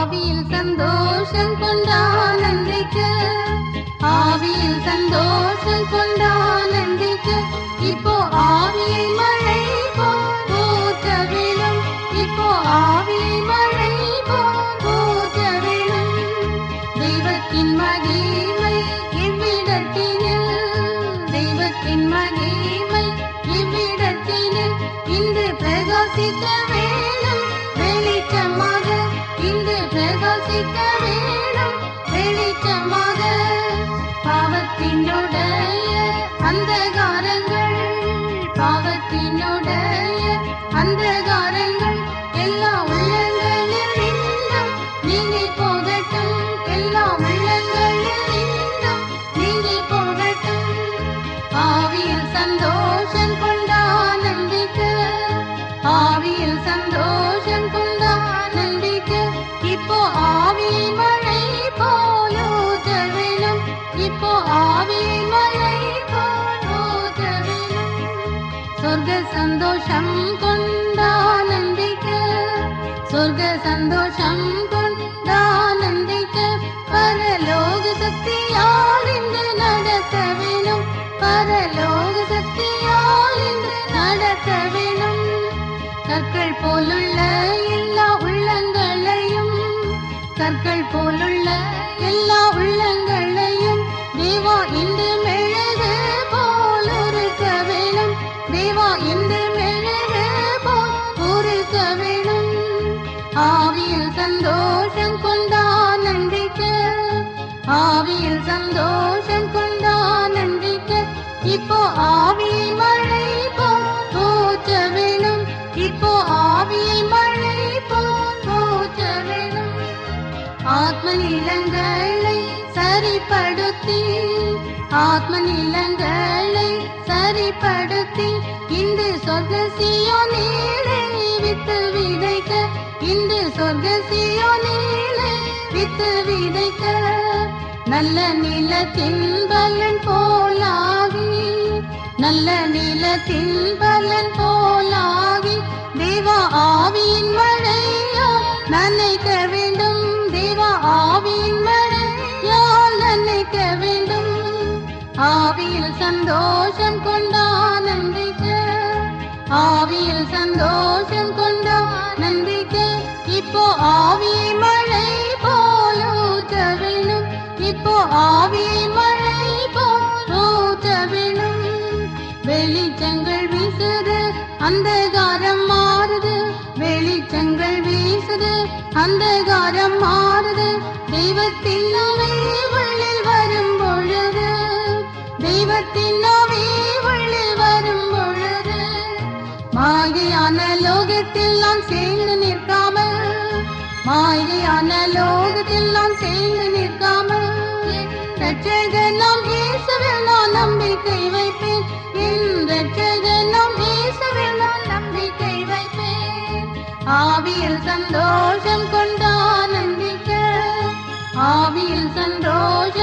ஆவியில் சந்தோஷம் கொண்டானந்திக்க, ஆவியில் சந்தோஷம் கொண்டானந்திக்க, இப்போ ஆவியை மழை போல் ஊற்ற விழும், இப்போ ஆவியை மழை போல் ஊற்ற விழும். தெய்வத்தின் மகிமை இவ்விடத்தினில், தெய்வத்தின் மகிமை இவ்விடத்தினில் இன்று பிரகாசிக்க வேணும் வெளிச்சமாக, இன்று பிரகாசிக்க வேணும் வெளிச்சமாக. பாவத்தினுடைய அந்தகாரங்கள், பாவத்தினுடைய அந்தகாரங்கள் எல்லா உள்ளங்களில் நின்றும் நீங்கி போகட்டும், எல்லா உள்ளங்களில் நின்றும் நீங்கி போகட்டும். ஆவியில் சந்தோஷம் கொண்டானந்திக்க, ஆவியில் சந்தோஷம் கொண்டானந்திக்க, இப்போ ஆவியை மழை போல் ஊற்ற வேணும், இப்போ ஆவியை மழை போல் ஊற்ற வேணும். சொர்க்க சந்தோஷம் கொண்டானந்திக்க, சொர்க்க சந்தோஷம் கொண்டானந்திக்க, பரலோக சக்தியால் இன்று நடத்த வேணும், பரலோக சக்தியால் இன்று நடத்த வேணும். கற்கள் போலுள்ள எல்லா உள்ளங்களையும், கற்கள் போலுள்ள எல்லா உள்ளங்களையும் தேவா இன்று மெழுகு போல் உருக்க வேணும், தேவா இன்று மெழுகு போல் உருக்க வேணும். ஆவியில் சந்தோஷம் கொண்டானந்திக்க, ஆவியில் சந்தோஷம் கொண்டானந்திக்க, இப்போ ஆவியை மழை போல் ஊற்ற வேணும், இப்போ ஆவியை மழை போல் ஊற்ற வேணும். ஆத்ம நிலங்களை சரிப்படுத்தி, ஆத்ம நிலங்களை சரிப்படுத்தி, இன்று சொர்க்க சீயோனிலே வித்து விதைக்க, இன்று சொர்க்க சீயோனிலே வித்து விதைக்க. நல்ல நிலத்தின் பலன் போலாகி, நல்ல நிலத்தின் பலன் போலாகி, தேவா ஆவியின் மழையால் நனைக்க வேண்டும், தேவா ஆவியின் மழையால் நனைக்க வேண்டும். ஆவியில் சந்தோஷம் கொண்டானந்திக்க, ஆவியில் சந்தோஷம் கொண்டானந்திக்க, இப்போ ஆவியை மழை போல் ஊற்ற வேணும், இப்போ ஆவியை மழை போல் ஊற்ற வேணும். வெளிச்சங்கள் வீசுது அந்தகாரம் மாறுது, வெளிச்சங்கள் வீசுது அந்தகாரம் மாறுது, தெய்வத்தின் ஆவி உள்ளில் வரும் பொழுது, தெய்வத்தின் ஆவி உள்ளில் வரும் பொழுது, மாயையான லோகத்தில் நாம் சேர்ந்து நிற்காமல், மாயையான லோகத்தில் நாம் சேர்ந்து நிற்காமல், ரட்சகர் நாம் இயேசுவில் நான் நம்பிக்கை வைப்பேன், என் ரட்சகர் நாம் இயேசுவில் நான் நம்பிக்கை வைப்பேன். ஆவியில் சந்தோஷம் கொண்டானந்திக்க, ஆவியில் சந்தோஷம்